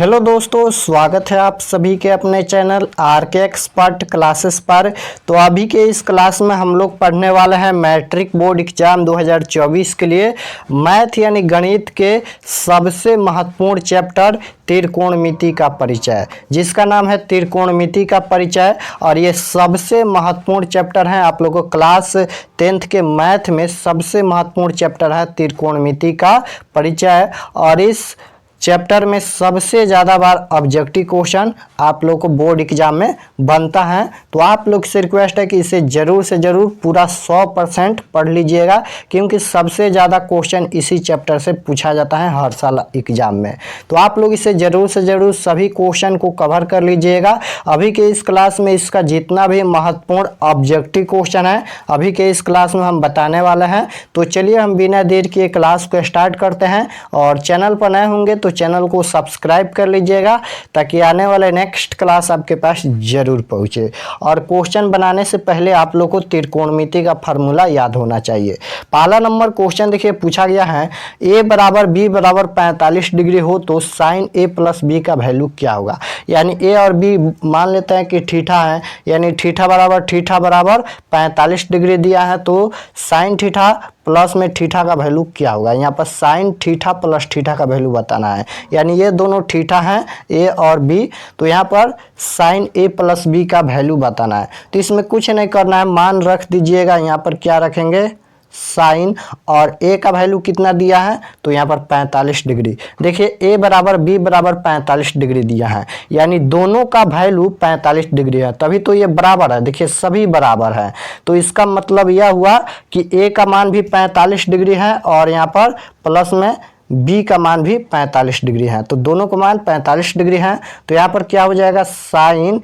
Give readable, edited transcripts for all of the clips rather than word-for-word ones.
Hello दोस्तों, स्वागत है आप सभी के अपने चैनल आरके एक्सपर्ट क्लासेस पर। तो अभी के इस क्लास में हम लोग पढ़ने वाले हैं मैट्रिक बोर्ड एग्जाम 2024 के लिए मैथ यानी गणित के सबसे महत्वपूर्ण चैप्टर त्रिकोणमिति का परिचय, जिसका नाम है त्रिकोणमिति का परिचय। और ये सबसे महत्वपूर्ण चैप्टर है, आप लोगों को क्लास 10th के मैथ में सबसे महत्वपूर्ण चैप्टर है त्रिकोणमिति का परिचय। और इस चैप्टर में सबसे ज़्यादा बार ऑब्जेक्टिव क्वेश्चन आप लोग को बोर्ड एग्जाम में बनता है। तो आप लोग से रिक्वेस्ट है कि इसे ज़रूर से ज़रूर पूरा 100% पढ़ लीजिएगा, क्योंकि सबसे ज़्यादा क्वेश्चन इसी चैप्टर से पूछा जाता है हर साल एग्जाम में। तो आप लोग इसे ज़रूर से ज़रूर सभी क्वेश्चन को कवर कर लीजिएगा। अभी के इस क्लास में इसका जितना भी महत्वपूर्ण ऑब्जेक्टिव क्वेश्चन है अभी के इस क्लास में हम बताने वाले हैं। तो चलिए हम बिना देर किए क्लास को स्टार्ट करते हैं। और चैनल पर नए होंगे तो चैनल को सब्सक्राइब कर लीजिएगा, ताकि आने वाले नेक्स्ट क्लास आपके पास जरूर पहुंचे। और क्वेश्चन बनाने से पहले आप लोग को त्रिकोणमिति का फार्मूला याद होना चाहिए। पहला नंबर क्वेश्चन देखिए पूछा गया है, a बराबर b बराबर 45 डिग्री हो तो साइन a प्लस b का वैल्यू क्या होगा। यानी a और b मान लेते हैं कि थीटा है, यानी थीटा बराबर 45 डिग्री दिया है, तो साइन थीटा प्लस में थीटा का वैल्यू क्या होगा। यहाँ पर साइन थीटा प्लस थीटा का वैल्यू बताना है, यानी ये दोनों थीटा हैं ए और बी, तो यहाँ पर साइन ए प्लस बी का वैल्यू बताना है। तो इसमें कुछ नहीं करना है, मान रख दीजिएगा। यहाँ पर क्या रखेंगे, साइन, और ए का वैल्यू कितना दिया है तो यहाँ पर 45 डिग्री। देखिए ए बराबर बी बराबर 45 डिग्री दिया है, यानी दोनों का वैल्यू 45 डिग्री है, तभी तो ये बराबर है। देखिए सभी बराबर है, तो इसका मतलब यह हुआ कि ए का मान भी 45 डिग्री है और यहाँ पर प्लस में b का मान भी 45 डिग्री है, तो दोनों का मान 45 डिग्री है। तो यहाँ पर क्या हो जाएगा, साइन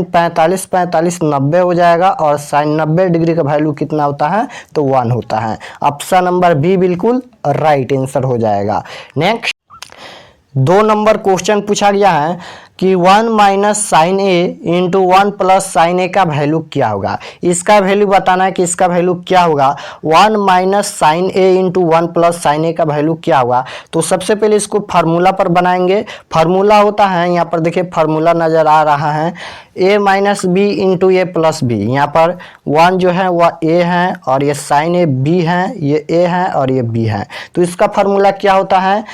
45 90 हो जाएगा, और साइन 90 डिग्री का वैल्यू कितना होता है तो 1 होता है। ऑप्शन नंबर बी बिल्कुल राइट आंसर हो जाएगा। नेक्स्ट 2 नंबर क्वेश्चन पूछा गया है कि 1 माइनस साइन ए इंटू 1 प्लस साइन ए का वैल्यू क्या होगा। इसका वैल्यू बताना है कि इसका वैल्यू क्या होगा। 1 माइनस साइन ए इंटू 1 प्लस साइन ए का वैल्यू क्या होगा। तो सबसे पहले इसको फार्मूला पर बनाएंगे। फार्मूला होता है, यहाँ पर देखिए फार्मूला नजर आ रहा है, a minus B into A plus B. यहाँ पर 1 जो है वह a है, और ये साइन ए b है, ये a है और ये b है। तो इसका फार्मूला क्या होता है,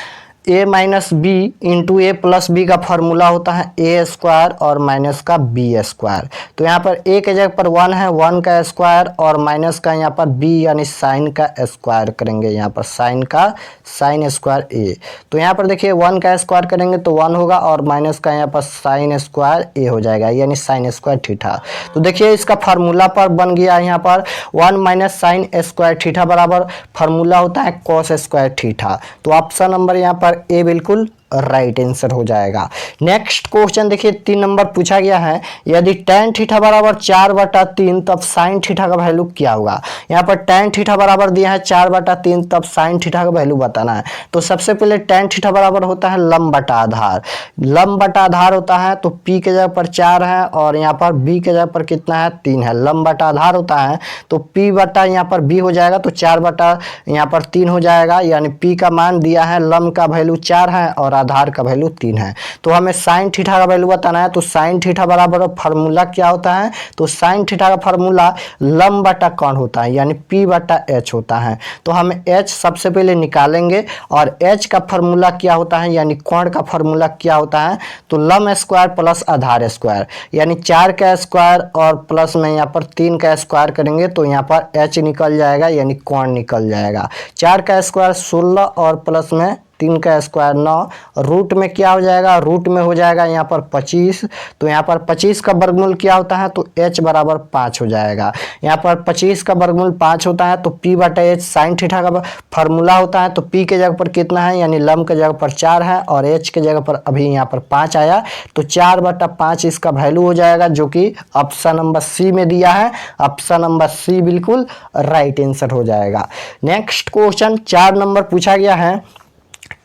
a minus B into A plus B का फॉर्मूला होता है ए स्क्वायर और माइनस का बी स्क्वायर। तो यहाँ पर a के जगह पर 1 है, 1 का स्क्वायर, और माइनस का यहाँ पर b यानी साइन का स्क्वायर करेंगे। यहाँ पर साइन स्क्वायर a। तो यहाँ पर देखिए 1 का स्क्वायर करेंगे तो 1 होगा, और माइनस का यहाँ पर साइन स्क्वायर a हो जाएगा, यानी साइन स्क्वायर थीटा। तो देखिए इसका फार्मूला पर बन गया। यहाँ पर 1 माइनस साइन स्क्वायर थीटा बराबर फार्मूला होता है कॉस स्क्वायर थीटा। तो ऑप्शन नंबर यहाँ पर ए बिल्कुल राइट आंसर हो जाएगा। नेक्स्ट क्वेश्चन देखिए 3 नंबर पूछा गया है, यदि tan थीटा बराबर 4/3 तब sin थीटा का वैल्यू क्या होगा। यहाँ पर tan थीटा बराबर दिया है 4/3, तब sin थीटा का वैल्यू बताना है। तो सबसे पहले tan थीटा बराबर होता है लंब बटा आधार। लंब बटा आधार होता है तो p के जगह पर 4 है, और यहाँ पर b के जगह पर कितना है 3 है। लंब बटा आधार होता है तो p बटा यहाँ पर b हो जाएगा, तो 4 बटा यहाँ पर 3 हो जाएगा, यानी p का मान दिया है, लंब का वैल्यू 4 है और आधार का वैल्यू 3 है। तो हमें साइन थीटा का वैल्यू बताना है। तो साइन थीटा बराबर फार्मूला क्या होता है, तो साइन थीटा का फार्मूला लंब बटा कौन होता है, यानी p बटा h होता है। तो हम h सबसे पहले निकालेंगे, और h का फार्मूला क्या होता है, यानी कोण का फार्मूला क्या होता है, तो लंब स्क्वायर प्लस आधार स्क्वायर, यानी 4 का स्क्वायर और प्लस में यहाँ पर 3 का स्क्वायर करेंगे तो यहाँ पर h निकल जाएगा, यानी कोण निकल जाएगा। 4 का स्क्वायर 16 और प्लस में 3 का स्क्वायर 9, रूट में क्या हो जाएगा, रूट में हो जाएगा यहाँ पर 25। तो यहाँ पर 25 का वर्गमूल क्या होता है, तो h बराबर 5 हो जाएगा। यहाँ पर 25 का वर्गमूल 5 होता है, तो p बटा h साइन थीटा का फार्मूला होता है। तो p के जगह पर कितना है, यानी लंब के जगह पर 4 है, और h के जगह पर अभी यहाँ पर 5 आया, तो 4/5 इसका वैल्यू हो जाएगा, जो कि ऑप्शन नंबर सी में दिया है। ऑप्शन नंबर सी बिल्कुल राइट आंसर हो जाएगा। नेक्स्ट क्वेश्चन 4 नंबर पूछा गया है,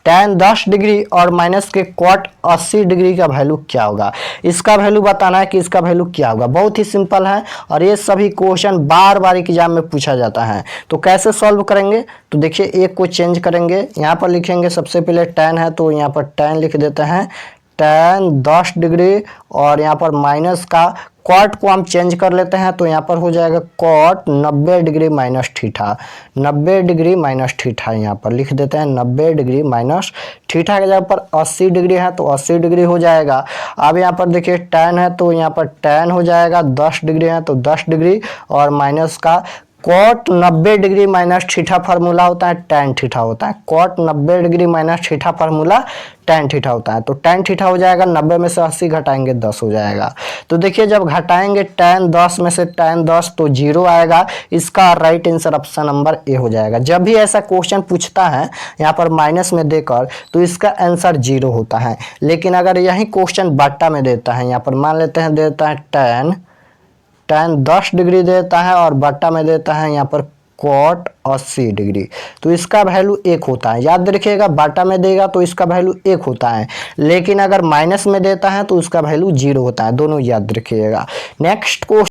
tan 10 डिग्री और माइनस के कॉट 80 डिग्री का वैल्यू क्या होगा। इसका वैल्यू बताना है कि इसका वैल्यू क्या होगा। बहुत ही सिंपल है, और ये सभी क्वेश्चन बार बार एग्जाम में पूछा जाता है। तो कैसे सॉल्व करेंगे, तो देखिए एक को चेंज करेंगे। यहाँ पर लिखेंगे सबसे पहले tan है, तो यहाँ पर tan लिख देते हैं। tan 10 डिग्री और यहाँ पर माइनस का कॉट को हम चेंज कर लेते हैं तो यहाँ पर हो जाएगा cot 90 degree minus theta, 90 degree minus theta यहाँ पर लिख देते हैं 90 डिग्री माइनस थीटा के जगह पर 80 डिग्री है तो 80 डिग्री हो जाएगा। अब यहाँ पर देखिए tan है तो यहाँ पर tan हो जाएगा, 10 डिग्री है तो 10 डिग्री और माइनस का cot 90 degree minus theta formula होता है tan थीटा होता है, cot 90 degree minus theta formula tan theta होता है। तो tan थीटा हो जाएगा 90 में से 80 घटाएंगे 10 हो जाएगा। तो देखिए जब घटाएंगे tan 10 में से tan 10 तो 0 आएगा, इसका right answer option number A हो जाएगा। जब भी ऐसा क्वेश्चन पूछता है यहाँ पर माइनस में देकर तो इसका आंसर 0 होता है, लेकिन अगर यही क्वेश्चन बट्टा में देता है, यहाँ पर मान लेते हैं देता है tan 10 डिग्री देता है और बट्टा में देता है यहाँ पर कॉट 80 डिग्री, तो इसका वैल्यू 1 होता है। याद रखिएगा बट्टा में देगा तो इसका वैल्यू 1 होता है, लेकिन अगर माइनस में देता है तो उसका वैल्यू 0 होता है, दोनों याद रखिएगा। नेक्स्ट क्वेश्चन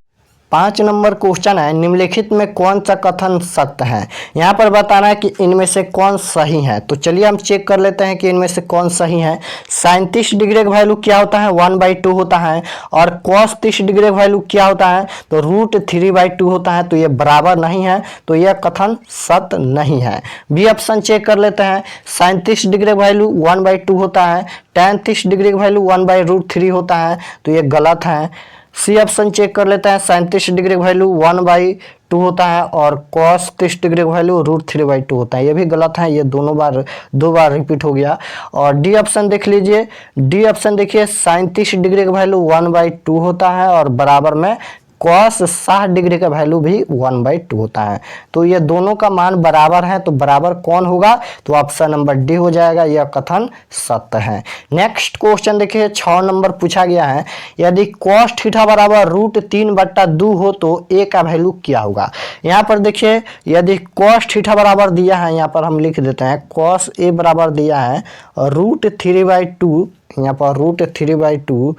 5 नंबर क्वेश्चन है, निम्नलिखित में कौन सा कथन सत्य है। यहाँ पर बताना है कि इनमें से कौन सही है। तो चलिए हम चेक कर लेते हैं कि इनमें से कौन सही है। 37 डिग्री का वैल्यू क्या होता है 1/2 होता है, और cos 30 डिग्री का वैल्यू क्या होता है तो √3/2 होता है, तो ये बराबर नहीं है, तो यह कथन सत्य नहीं है। बी ऑप्शन चेक कर लेते हैं। 37 डिग्री का वैल्यू 1/2 होता है, tan 30 डिग्री का वैल्यू 1/√3 होता है, तो ये गलत है। सी ऑप्शन चेक कर लेते हैं। 37 डिग्री का वैल्यू 1/2 होता है और cos 30 डिग्री का वैल्यू √3/2 होता है, ये भी गलत है, ये दो बार रिपीट हो गया। और डी ऑप्शन देख लीजिए, डी ऑप्शन देखिए 37 डिग्री का वैल्यू 1/2 होता है और बराबर में cos 60 डिग्री का वैल्यू भी 1/2 होता है, तो ये दोनों का मान बराबर है, तो बराबर कौन होगा तो ऑप्शन नंबर डी हो जाएगा, यह कथन सत्य है। नेक्स्ट क्वेश्चन देखिए 6 नंबर पूछा गया है, यदि cos थीटा बराबर √3/2 हो तो a का वैल्यू क्या होगा। यहाँ पर देखिए यदि cos थीटा बराबर दिया है, यहाँ पर हम लिख देते हैं cos a बराबर दिया है √3/2, यहाँ पर √3/2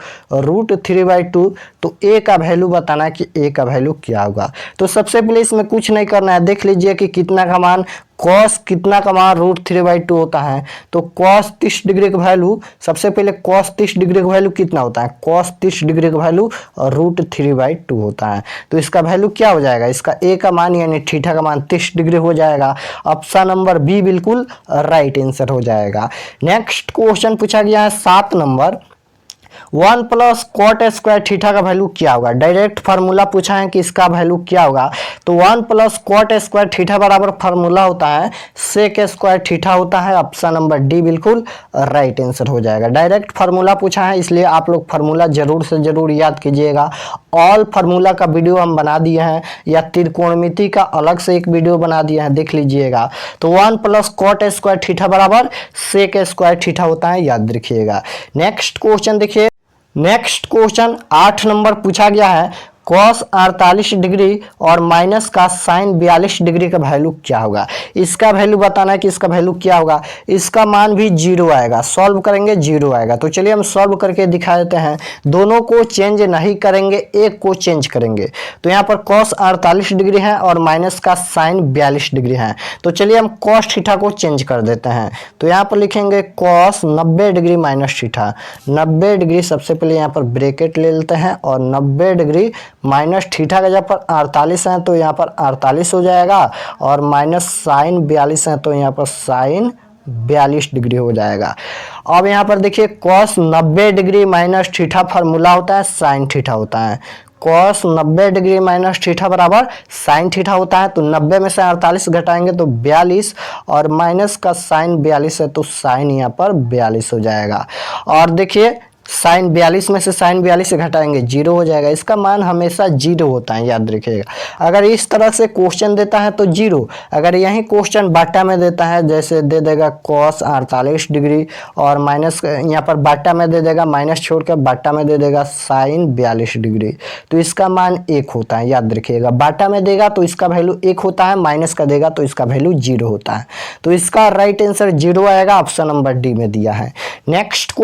तो a का वैल्यू बताना है कि a का वैल्यू क्या होगा। तो सबसे पहले इसमें कुछ नहीं करना है, देख लीजिए कि कितना का मान cos कितना का मान √3/2 होता है, तो cos 30 डिग्री का वैल्यू सबसे पहले cos 30 डिग्री का वैल्यू कितना होता है, cos 30 डिग्री का वैल्यू √3/2 होता है, तो इसका वैल्यू क्या हो जाएगा, इसका a का मान यानी थीटा का मान 30 डिग्री हो जाएगा। ऑप्शन नंबर बी बिल्कुल राइट आंसर हो जाएगा। नेक्स्ट क्वेश्चन पूछा गया है 7 नंबर, 1 + cot स्क्वायर थीटा का वैल्यू क्या होगा। डायरेक्ट फार्मूला पूछा है कि इसका वैल्यू क्या होगा, तो 1 + cot स्क्वायर थीटा बराबर फार्मूला होता है sec स्क्वायर थीटा होता है। ऑप्शन नंबर डी बिल्कुल राइट आंसर हो जाएगा। डायरेक्ट फार्मूला पूछा है, इसलिए आप लोग फार्मूला जरूर से जरूर याद कीजिएगा। ऑल फार्मूला का वीडियो हम बना दिए हैं, या त्रिकोणमिति का अलग से एक वीडियो बना दिया है, देख लीजिएगा। तो 1 + cot स्क्वायर थीटा बराबर sec स्क्वायर थीटा होता है, याद रखिएगा। नेक्स्ट क्वेश्चन देखिए, नेक्स्ट क्वेश्चन 8 नंबर पूछा गया है, cos 48 डिग्री और माइनस का sin 42 डिग्री का वैल्यू क्या होगा। इसका वैल्यू बताना है कि इसका वैल्यू क्या होगा। इसका मान भी 0 आएगा, सॉल्व करेंगे 0 आएगा। तो चलिए हम सॉल्व करके दिखा देते हैं। दोनों को चेंज नहीं करेंगे, एक को चेंज करेंगे। तो यहाँ पर cos 48 डिग्री है और माइनस का sin 42 डिग्री है, तो चलिए हम cos थीटा को चेंज कर देते हैं। तो यहाँ पर लिखेंगे cos 90 degree minus theta, 90 degree सबसे पहले यहाँ पर ब्रैकेट ले लेते हैं, और 90 डिग्री माइनस थीटा का जगह पर 48 है तो यहाँ पर 48 हो जाएगा, और माइनस sin 42 है तो यहाँ पर sin 42 डिग्री हो जाएगा। अब यहाँ पर देखिए cos 90 degree minus theta formula होता है sin थीटा होता है। cos 90 डिग्री माइनस थीटा बराबर sin थीटा होता है, तो 90 में से 48 घटाएंगे तो 42, और माइनस का sin 42 है तो sin यहाँ पर 42 हो जाएगा। और देखिए sin 42 में से sin 42 घटाएंगे 0 हो जाएगा। इसका मान हमेशा 0 होता है, याद रखिएगा। अगर इस तरह से क्वेश्चन देता है तो 0, अगर यही क्वेश्चन बाटा में देता है, जैसे दे देगा cos 48 डिग्री और माइनस यहाँ पर बाटा में दे देगा, माइनस छोड़ कर बाटा में दे देगा sin 42 डिग्री, तो इसका मान 1 होता है, याद रखिएगा। बाटा में देगा तो इसका वैल्यू 1 होता है, माइनस का देगा तो इसका वैल्यू 0 होता है, तो इसका राइट आंसर 0 आएगा, ऑप्शन नंबर डी में दिया है। नेक्स्ट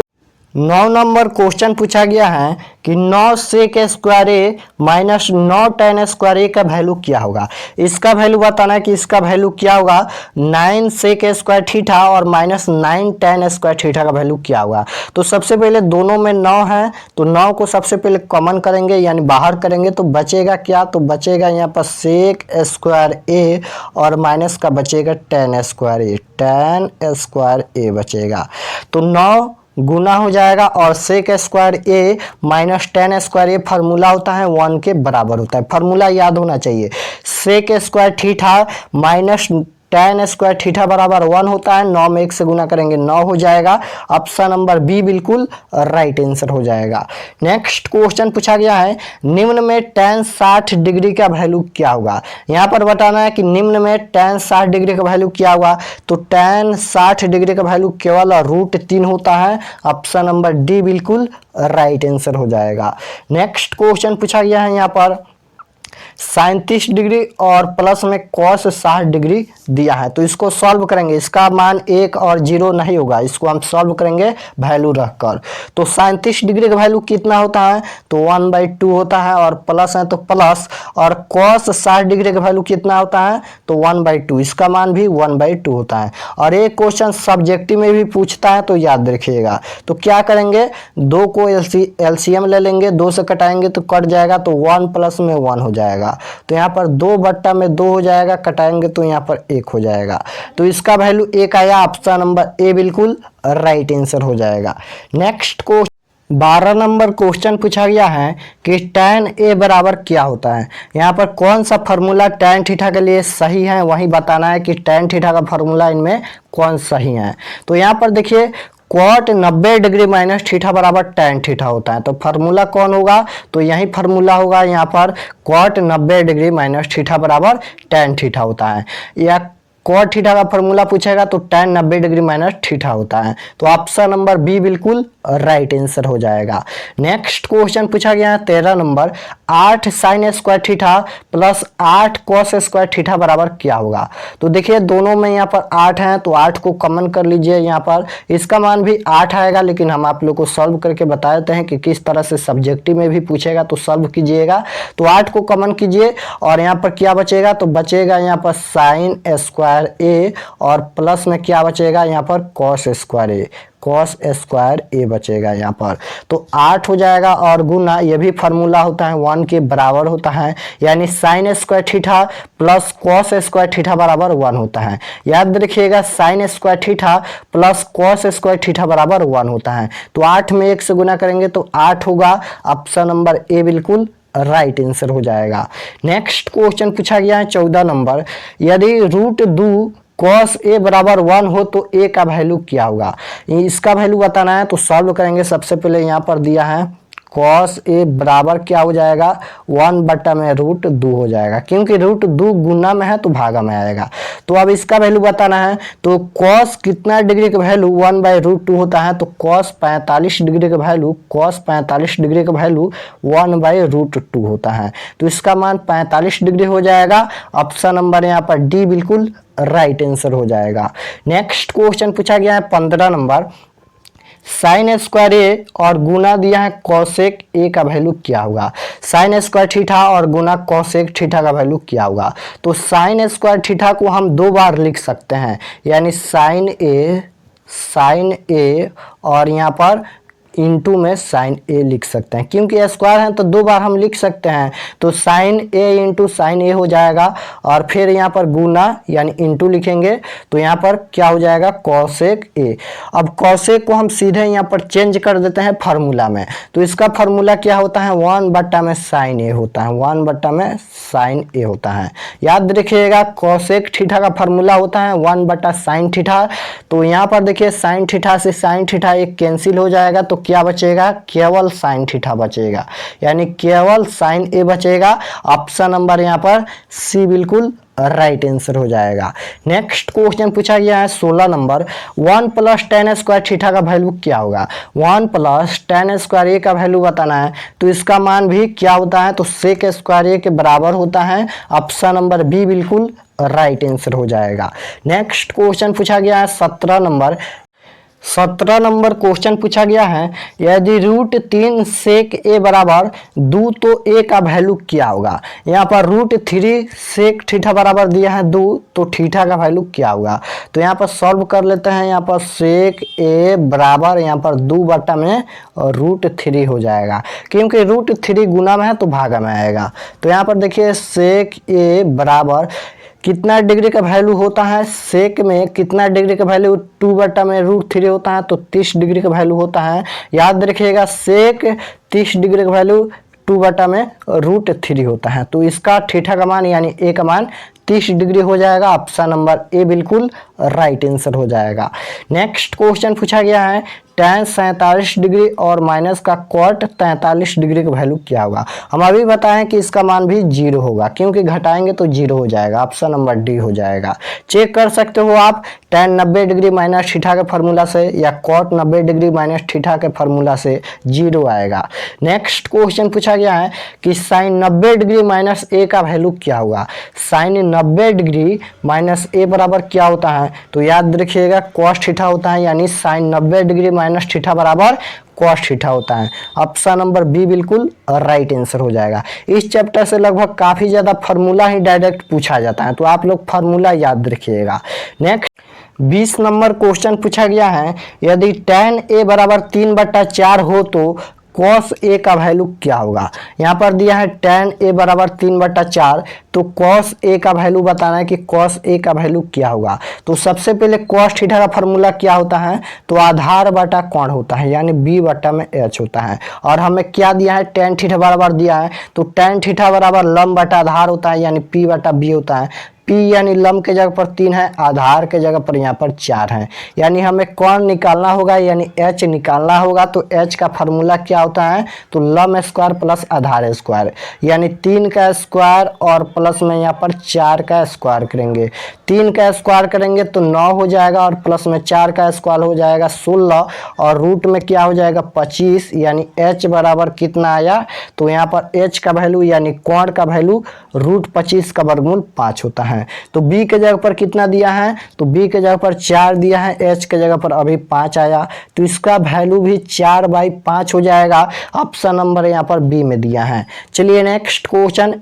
9 नंबर क्वेश्चन पूछा गया है कि 9 सेक स्क्वायर ए माइनस 9 tan स्क्वायर ए का वैल्यू क्या होगा। इसका वैल्यू बताना है कि इसका वैल्यू क्या होगा। 9 सेक स्क्वायर थीटा और माइनस 9 tan स्क्वायर थीटा का वैल्यू क्या होगा। तो सबसे पहले दोनों में 9 है तो 9 को सबसे पहले कॉमन करेंगे यानी बाहर करेंगे तो बचेगा क्या, तो बचेगा यहाँ पर सेक स्क्वायर ए और माइनस का बचेगा tan स्क्वायर ए, tan स्क्वायर ए बचेगा। तो 9 गुना हो जाएगा और सेक स्क्वायर ए माइनस tan स्क्वायर ए फार्मूला होता है 1 के बराबर होता है। फार्मूला याद होना चाहिए, sec square theta minus tan square theta बराबर 1 होता है। 9 में 1 से गुना करेंगे 9 हो जाएगा। ऑप्शन नंबर बी बिल्कुल राइट आंसर हो जाएगा। नेक्स्ट क्वेश्चन पूछा गया है निम्न में tan 60 डिग्री का वैल्यू क्या होगा। यहाँ पर बताना है कि निम्न में tan 60 डिग्री का वैल्यू क्या होगा। तो tan 60 डिग्री का वैल्यू केवल √3 होता है। ऑप्शन नंबर डी बिल्कुल राइट आंसर हो जाएगा। नेक्स्ट क्वेश्चन पूछा गया है यहाँ पर 37 डिग्री और प्लस में cos 60 डिग्री दिया है तो इसको सॉल्व करेंगे। इसका मान 1 और 0 नहीं होगा, इसको हम सॉल्व करेंगे वैल्यू रखकर। तो 37 डिग्री का वैल्यू कितना होता है, तो 1/2 होता है और प्लस है तो प्लस, और cos 60 डिग्री का वैल्यू कितना होता है, तो 1/2, इसका मान भी 1/2 होता है। और एक क्वेश्चन सब्जेक्टिव में भी पूछता है तो याद रखिएगा। तो क्या करेंगे, 2 को एलसीएम ले लेंगे, 2 से कटाएंगे तो कट जाएगा तो 1 प्लस में 1 हो जाएगा। तो यहाँ पर 2/2 हो जाएगा, कटाएंगे तो यहाँ पर 1 हो जाएगा। तो इसका वैल्यू 1 आया। ऑप्शन नंबर ए बिल्कुल राइट आंसर हो जाएगा। नेक्स्ट क्वेश्चन 12 नंबर क्वेश्चन पूछा गया है कि tan a बराबर क्या होता है। यहाँ पर कौन सा फार्मूला tan थीटा के लिए सही है वही बताना है कि tan थीटा का फार्मूला इनमें कौन सही है। तो यहाँ पर देखिए cot 90 डिग्री माइनस थीटा बराबर tan थीटा होता है। तो फार्मूला कौन होगा, तो यही फार्मूला होगा यहाँ पर cot 90 डिग्री माइनस थीटा बराबर tan थीटा होता है। या cot थीटा का फार्मूला पूछेगा तो tan 90 डिग्री माइनस थीटा होता है। तो ऑप्शन नंबर बी बिल्कुल राइट आंसर हो जाएगा। नेक्स्ट क्वेश्चन पूछा गया है 13 number 8 sin square theta plus 8 cos square theta बराबर क्या होगा। तो देखिए दोनों में यहाँ पर 8 है तो 8 को कॉमन कर लीजिए। यहाँ पर इसका मान भी 8 आएगा, लेकिन हम आप लोग को सॉल्व करके बता देते हैं कि किस तरह से सब्जेक्टिव में भी पूछेगा तो सॉल्व कीजिएगा। तो 8 को कॉमन कीजिए और यहाँ पर क्या बचेगा, तो बचेगा यहाँ पर sin स्क्वायर ए और प्लस में क्या बचेगा यहाँ पर cos स्क्वायर ए, cos स्क्वायर ए बचेगा यहाँ पर। तो 8 हो जाएगा और गुना, ये भी फार्मूला होता है 1 के बराबर होता है, यानी sin square theta plus cos square theta बराबर 1 होता है। याद रखिएगा sin square theta plus cos square theta बराबर 1 होता है। तो 8 में 1 से गुना करेंगे तो 8 होगा। ऑप्शन नंबर ए बिल्कुल राइट आंसर हो जाएगा। नेक्स्ट क्वेश्चन पूछा गया है 14 नंबर यदि √2 cos a बराबर 1 हो तो a का वैल्यू क्या होगा। इसका वैल्यू बताना है तो सॉल्व करेंगे। सबसे पहले यहाँ पर दिया है cos a बराबर क्या हो जाएगा, 1/√2 हो जाएगा, क्योंकि √2 गुना में है तो भागा में आएगा। तो अब इसका वैल्यू बताना है तो cos कितना डिग्री का वैल्यू 1/√2 होता है, तो cos 45 डिग्री का वैल्यू 1/√2 होता है। तो इसका मान 45 डिग्री हो जाएगा। ऑप्शन नंबर यहाँ पर डी बिल्कुल राइट आंसर हो जाएगा। नेक्स्ट क्वेश्चन पूछा गया है 15 नंबर sin स्क्वायर ए और गुना दिया है cosec ए का वैल्यू क्या होगा। sin स्क्वायर थीटा और गुना cosec थीटा का वैल्यू क्या होगा। तो sin स्क्वायर थीटा को हम 2 बार लिख सकते हैं, यानी sin a और यहाँ पर इंटू में sin a लिख सकते हैं, क्योंकि स्क्वायर है तो 2 बार हम लिख सकते हैं। तो sin a into sin a हो जाएगा और फिर यहाँ पर गुना यानी इंटू लिखेंगे तो यहाँ पर क्या हो जाएगा cosec a। अब cosec को हम सीधे यहाँ पर चेंज कर देते हैं फार्मूला में। तो इसका फार्मूला क्या होता है, 1/sin a होता है, 1/sin a होता है। याद रखिएगा cosec थीटा का फार्मूला होता है 1/sin थीटा। तो यहाँ पर देखिए sin थीटा से sin थीटा एक कैंसिल हो जाएगा तो क्या बचेगा, केवल sin थीटा बचेगा, यानी केवल sin a बचेगा। ऑप्शन नंबर यहाँ पर सी बिल्कुल राइट आंसर हो जाएगा। नेक्स्ट क्वेश्चन पूछा गया है 16 नंबर 1 + tan स्क्वायर थीटा का वैल्यू क्या होगा। 1 + tan स्क्वायर ए का वैल्यू बताना है तो इसका मान भी क्या होता है, तो sec स्क्वायर ए के बराबर होता है। ऑप्शन नंबर बी बिल्कुल राइट आंसर हो जाएगा। नेक्स्ट क्वेश्चन पूछा गया है 17 नंबर 17 नंबर क्वेश्चन पूछा गया है, यदि √3 सेक ए बराबर 2 तो ए का वैल्यू क्या होगा। यहाँ पर √3 सेक थीटा बराबर दिया है 2, तो थीटा का वैल्यू क्या होगा। तो यहाँ पर सॉल्व कर लेते हैं। यहाँ पर सेक ए बराबर यहाँ पर 2 बटा में √3 हो जाएगा, क्योंकि √3 गुना में है तो भागा में आएगा। तो यहाँ पर देखिए सेक ए बराबर कितना डिग्री का वैल्यू होता है, सेक में कितना डिग्री का वैल्यू 2 बटा में √3 होता है, तो 30 डिग्री का वैल्यू होता है। याद रखिएगा सेक 30 डिग्री का वैल्यू 2 बटा में √3 होता है। तो इसका थीटा का मान यानी ए का मान 30 डिग्री हो जाएगा। ऑप्शन नंबर ए बिल्कुल राइट आंसर हो जाएगा। नेक्स्ट क्वेश्चन पूछा गया है, tan 47 डिग्री और माइनस का cot 43 डिग्री का वैल्यू क्या होगा। हम अभी बताएं कि इसका मान भी 0 होगा, क्योंकि घटाएंगे तो 0 हो जाएगा। ऑप्शन नंबर डी हो जाएगा। चेक कर सकते हो आप tan 90 डिग्री माइनस थीटा के फार्मूला से या cot 90 डिग्री माइनस थीटा के फार्मूला से 0 आएगा। नेक्स्ट क्वेश्चन पूछा गया है कि sin 90 डिग्री माइनस ए का वैल्यू क्या होगा। sin 90 डिग्री माइनस ए बराबर क्या होता है, तो याद रखिएगा cos थीटा होता है, यानी sin 90 डिग्री माइनस थीटा बराबर cos थीटा होता है। ऑप्शन नंबर बी बिल्कुल राइट आंसर हो जाएगा। इस चैप्टर से लगभग काफी ज्यादा फार्मूला ही डायरेक्ट पूछा जाता है, तो आप लोग फार्मूला याद रखिएगा। नेक्स्ट 20 नंबर क्वेश्चन पूछा गया है, यदि tan ए बराबर 3/4 हो तो cos ए का वैल्यू क्या होगा। यहाँ पर दिया है tan ए बराबर 3/4, तो cos ए का वैल्यू बताना है कि cos ए का वैल्यू क्या होगा। तो सबसे पहले cos थीटा का फार्मूला क्या होता है, तो आधार बटा कोण होता है, यानी b बटा में h होता है। और हमें क्या दिया है, tan थीटा बराबर दिया है, तो tan थीटा बराबर लंब बटा आधार होता है, यानी p बटा b होता है। P यानी लंब के जगह पर 3 है, आधार के जगह पर यहाँ पर 4 है, यानी हमें कौन निकालना होगा, यानी H निकालना होगा। तो H का फार्मूला क्या होता है, तो लंब स्क्वायर प्लस आधार स्क्वायर, यानी 3 का स्क्वायर और प्लस में यहाँ पर 4 का स्क्वायर करेंगे। 3 का स्क्वायर करेंगे तो 9 हो जाएगा, और प्लस में 4 का स्क्वायर हो जाएगा 16, और रूट में क्या हो जाएगा 25, यानी H बराबर कितना आया, तो यहाँ पर H का वैल्यू यानी कोण का वैल्यू √25 का वर्गमूल 5 होता है। तो b के जगह पर कितना दिया है, तो b के जगह पर 4 दिया है, h के जगह पर अभी 5 आया, तो इसका वैल्यू भी 4/5 हो जाएगा। ऑप्शन नंबर यहाँ पर बी में दिया है। चलिए नेक्स्ट क्वेश्चन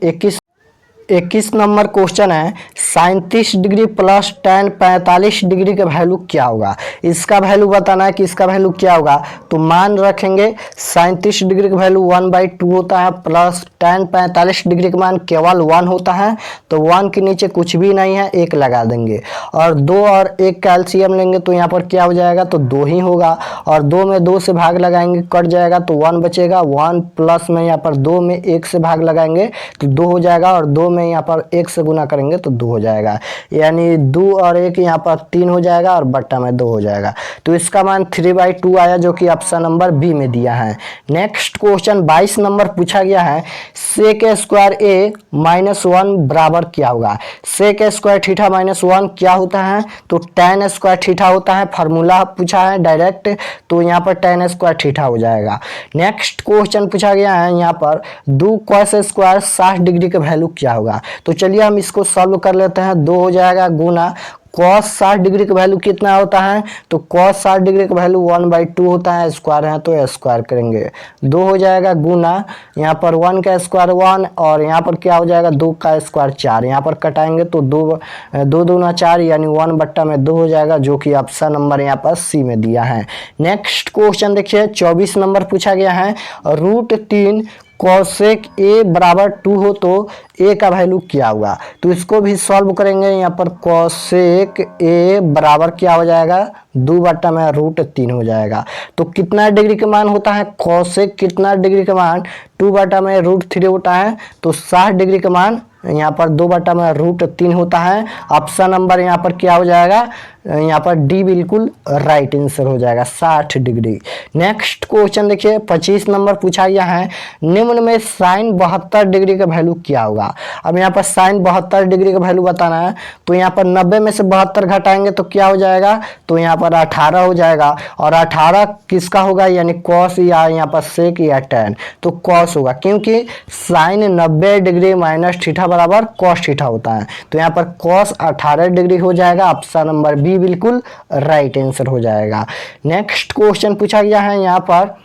21 नंबर क्वेश्चन है, 37 डिग्री प्लस tan 45 डिग्री का वैल्यू क्या होगा। इसका वैल्यू बताना है कि इसका वैल्यू क्या होगा। तो मान रखेंगे 37 डिग्री का वैल्यू 1/2 होता है, प्लस tan 45 डिग्री का मान केवल 1 होता है, तो 1 के नीचे कुछ भी नहीं है, 1 लगा देंगे, और 2 और 1 का एलसीएम लेंगे तो यहाँ पर क्या हो जाएगा, तो 2 ही होगा, और 2 में 2 से भाग लगाएंगे कट जाएगा तो 1 बचेगा। 1 प्लस में यहाँ पर 2 में 1 से भाग लगाएंगे तो 2 हो जाएगा, और 2 में यहाँ पर 1 से गुना करेंगे तो 2 हो जाएगा, यानी 2 और 1 यहाँ पर 3 हो जाएगा, और बट्टा में 2 हो जाएगा। तो इसका मान 3/2 आया, जो कि ऑप्शन नंबर बी में दिया है। नेक्स्ट क्वेश्चन 22 नंबर पूछा गया है, सेक स्क्वायर ए -1 बराबर क्या होगा। सेक स्क्वायर थीटा -1 क्या होता है, तो tan स्क्वायर थीटा होता है। फार्मूला पूछा है डायरेक्ट, तो यहाँ पर tan स्क्वायर थीटा हो जाएगा। नेक्स्ट क्वेश्चन पूछा गया है यहाँ पर 2 cos स्क्वायर 60 डिग्री का वैल्यू क्या होगा। तो चलिए हम इसको सॉल्व कर लेते हैं। 2 हो जाएगा गुना cos 60 डिग्री का वैल्यू कितना होता है, तो cos 60 डिग्री का वैल्यू 1/2 होता है, स्क्वायर है तो स्क्वायर करेंगे। 2 हो जाएगा गुना यहाँ पर 1 का स्क्वायर 1, और यहाँ पर क्या हो जाएगा 2 का स्क्वायर 4, यहाँ पर कटाएंगे तो 2 दूना 4, यानी 1/2 हो जाएगा, जो कि ऑप्शन नंबर यहाँ पर सी में दिया है। नेक्स्ट क्वेश्चन देखिए 24 नंबर पूछा गया है, √3 कोसेक ए बराबर 2 हो तो ए का वैल्यू क्या होगा। तो इसको भी सॉल्व करेंगे। यहाँ पर कोसेक ए बराबर क्या हो जाएगा, 2 बटा में √3 हो जाएगा। तो कितना डिग्री का मान होता है, कोसेक कितना डिग्री का मान 2 बटा में √3 होता है, तो 60 डिग्री का मान यहाँ पर 2 बटा में √3 होता है। ऑप्शन नंबर यहाँ पर क्या हो जाएगा, यहाँ पर डी बिल्कुल राइट आंसर हो जाएगा, 60 डिग्री। नेक्स्ट क्वेश्चन देखिए 25 नंबर पूछा गया है, निम्न में साइन 72 डिग्री का वैल्यू क्या होगा। अब यहाँ पर साइन 72 डिग्री का वैल्यू बताना है, तो यहाँ पर 90 में से 72 घटाएंगे तो क्या हो जाएगा, तो यहाँ पर 18 हो जाएगा, और 18 किसका होगा, यानी कॉस या यहाँ पर सेक या tan, तो कॉस होगा, क्योंकि साइन 90 डिग्री माइनस थीटा बराबर कॉस थीटा होता है। तो यहाँ पर कॉस 18 डिग्री हो जाएगा। ऑप्शन नंबर बी डी बिल्कुल राइट आंसर हो जाएगा। नेक्स्ट क्वेश्चन पूछा गया है यहाँ पर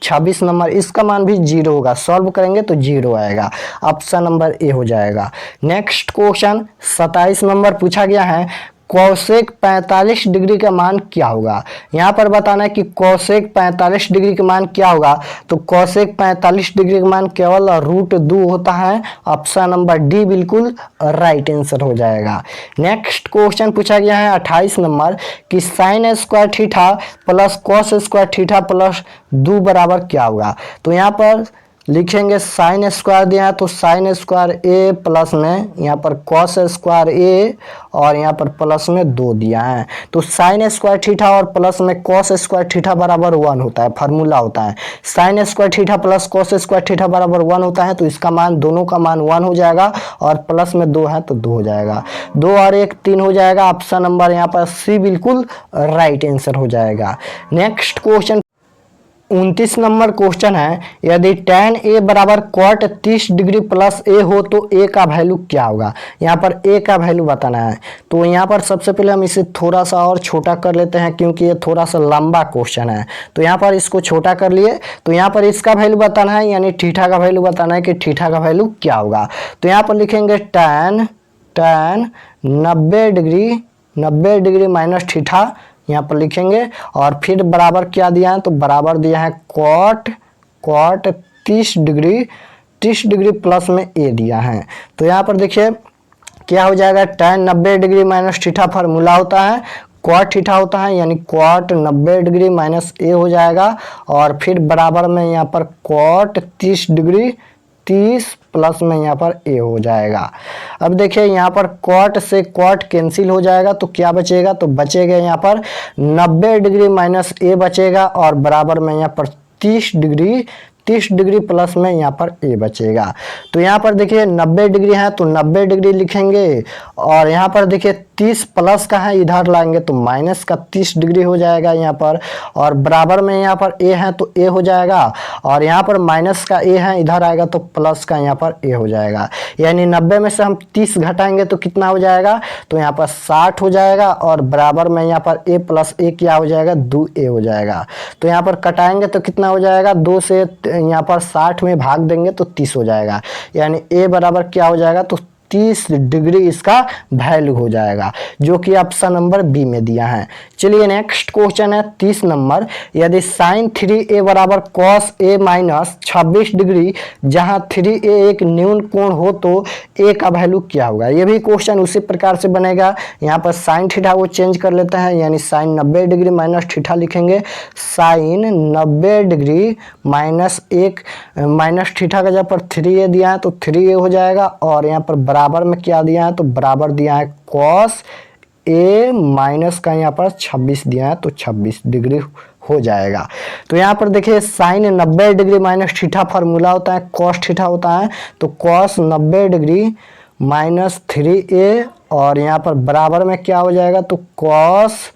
26 नंबर, इसका मान भी 0 होगा, सॉल्व करेंगे तो 0 आएगा, ऑप्शन नंबर ए हो जाएगा। नेक्स्ट क्वेश्चन 27 नंबर पूछा गया है कोसेक 45 डिग्री का मान क्या होगा। यहाँ पर बताना है कि कोसेक 45 डिग्री का मान क्या होगा। तो कोसेक 45 डिग्री का मान केवल √2 होता है, ऑप्शन नंबर डी बिल्कुल राइट आंसर हो जाएगा। नेक्स्ट क्वेश्चन पूछा गया है 28 नंबर कि sine square theta plus cos square theta plus 2 बराबर क्या होगा। तो यहाँ पर लिखेंगे साइन स्क्वायर दिया है तो साइन स्क्वायर ए प्लस में यहाँ पर कॉस स्क्वायर ए और यहाँ पर प्लस में 2 दिया है। तो साइन स्क्वायर थीटा और प्लस में कॉस स्क्वायर थीटा बराबर 1 होता है, फार्मूला होता है। Sine square theta plus cos square theta बराबर 1 होता है, तो इसका मान दोनों का मान 1 हो जाएगा और प्लस में 2 है तो 2 हो जाएगा, 2 और 1 3 हो जाएगा, ऑप्शन नंबर यहाँ पर सी बिल्कुल राइट आंसर हो जाएगा। नेक्स्ट क्वेश्चन 29 नंबर क्वेश्चन है यदि tan a बराबर cot 30 डिग्री प्लस a हो तो a का वैल्यू क्या होगा। यहाँ पर a का वैल्यू बताना है। तो यहाँ पर सबसे पहले हम इसे थोड़ा सा और छोटा कर लेते हैं क्योंकि ये थोड़ा सा लंबा क्वेश्चन है। तो यहाँ पर इसको छोटा कर लिए, तो यहाँ पर इसका वैल्यू बताना है यानी थीटा का वैल्यू बताना है कि थीटा का वैल्यू क्या होगा। तो यहाँ पर लिखेंगे tan 90 डिग्री माइनस थीटा यहाँ पर लिखेंगे और फिर बराबर क्या दिया है, तो बराबर दिया है कॉट 30 डिग्री प्लस में ए दिया है। तो यहाँ पर देखिए क्या हो जाएगा, tan 90 degree minus theta formula होता है, कॉट थीटा होता है यानी कॉट 90 डिग्री माइनस ए हो जाएगा और फिर बराबर में यहाँ पर कॉट 30 प्लस में यहाँ पर ए हो जाएगा। अब देखिए यहाँ पर कॉट से कॉट कैंसिल हो जाएगा तो क्या बचेगा, तो बचेगा यहाँ पर 90 डिग्री माइनस ए बचेगा और बराबर में यहाँ पर 30 डिग्री प्लस में यहाँ पर ए बचेगा। तो यहाँ पर देखिए 90 डिग्री है तो 90 डिग्री लिखेंगे और यहाँ पर देखिए 30 प्लस का है, इधर लाएंगे तो माइनस का 30 डिग्री हो जाएगा यहाँ पर, और बराबर में यहाँ पर ए है तो ए हो जाएगा और यहाँ पर माइनस का ए है, इधर आएगा तो प्लस का यहाँ पर ए हो जाएगा। यानी 90 में से हम 30 घटाएंगे तो कितना हो जाएगा, तो यहाँ पर 60 हो जाएगा और बराबर में यहाँ पर ए प्लस ए क्या हो जाएगा, 2a हो जाएगा। तो यहाँ पर कटाएंगे तो कितना हो जाएगा, 2 से यहाँ पर 60 में भाग देंगे तो 30 हो जाएगा, यानी a बराबर क्या हो जाएगा, तो 30 डिग्री इसका वैल्यू हो जाएगा, जो कि ऑप्शन नंबर बी में दिया है। चलिए नेक्स्ट क्वेश्चन है 30 नंबर, यदि साइन 3a बराबर कॉस a माइनस 26 डिग्री जहां 3a एक न्यून कोण हो तो a का वैल्यू क्या होगा। ये भी क्वेश्चन उसी प्रकार से बनेगा। यहाँ पर साइन थीटा को चेंज कर लेते हैं यानी साइन 90 डिग्री माइनस थीटा लिखेंगे, साइन 90 डिग्री माइनस थीटा का जब पर 3a दिया है तो 3a हो जाएगा और यहाँ पर बराबर में क्या दिया है, तो बराबर दिया है कॉस a माइनस का यहाँ पर 26 दिया है तो 26 डिग्री हो जाएगा। तो यहाँ पर देखिए sine 90 degree minus theta formula होता है, कॉस थीटा होता है, तो कॉस 90 डिग्री माइनस 3a और यहाँ पर बराबर में क्या हो जाएगा, तो कॉस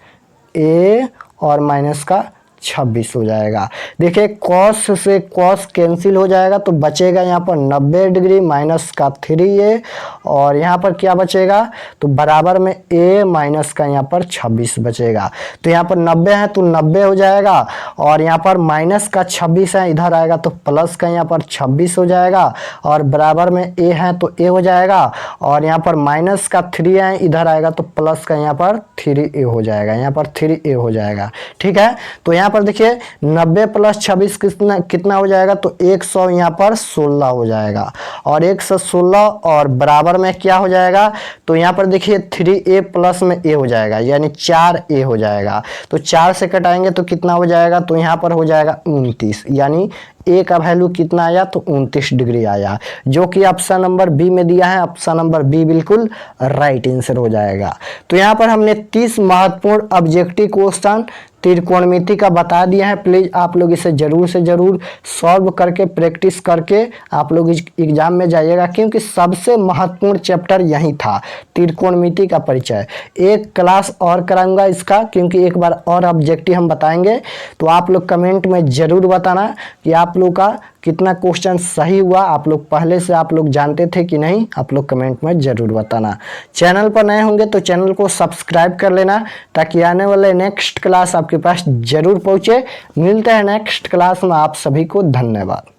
a और माइनस का 26 हो जाएगा। देखिए कॉस से कॉस कैंसिल हो जाएगा तो बचेगा यहाँ पर 90 डिग्री माइनस का 3a और यहाँ पर क्या बचेगा, तो बराबर में a माइनस का यहाँ पर 26 बचेगा। तो यहाँ पर 90 है तो 90 हो जाएगा और यहाँ पर माइनस का 26 है, इधर आएगा तो प्लस का यहाँ पर 26 हो जाएगा और बराबर में a है तो a हो जाएगा और यहाँ पर माइनस का 3 है, इधर आएगा तो प्लस का यहाँ पर 3a हो जाएगा, यहाँ पर 3a हो जाएगा। ठीक है, तो यहाँ पर देखिए 90 प्लस 26 कितना हो जाएगा, तो 100 यहाँ पर 16 हो जाएगा और 116 और बराबर में क्या हो जाएगा, तो यहाँ पर देखिए 3a प्लस में a हो जाएगा यानी 4a हो जाएगा। तो 4 से कटाएंगे तो कितना हो जाएगा, तो यहाँ पर हो जाएगा 29, यानी a का वैल्यू कितना आया, तो 29 डिग्री आया, जो कि ऑप्शन नंबर बी में दिया है। ऑप्शन नंबर बी बिल्कुल राइट आंसर हो जाएगा। तो यहाँ पर हमने 30 महत्वपूर्ण ऑब्जेक्टिव क्वेश्चन त्रिकोणमिति का बता दिया है। प्लीज आप लोग इसे जरूर से जरूर सॉल्व करके प्रैक्टिस करके आप लोग एग्जाम में जाइएगा, क्योंकि सबसे महत्वपूर्ण चैप्टर यही था, त्रिकोणमिति का परिचय। एक क्लास और कराऊंगा इसका, क्योंकि एक बार और ऑब्जेक्टिव हम बताएंगे। तो आप लोग कमेंट में जरूर बताना कि आप लोग का कितना क्वेश्चन सही हुआ, आप लोग पहले से आप लोग जानते थे कि नहीं, आप लोग कमेंट में ज़रूर बताना। चैनल पर नए होंगे तो चैनल को सब्सक्राइब कर लेना ताकि आने वाले नेक्स्ट क्लास आपके पास ज़रूर पहुँचे। मिलते हैं नेक्स्ट क्लास में, आप सभी को धन्यवाद।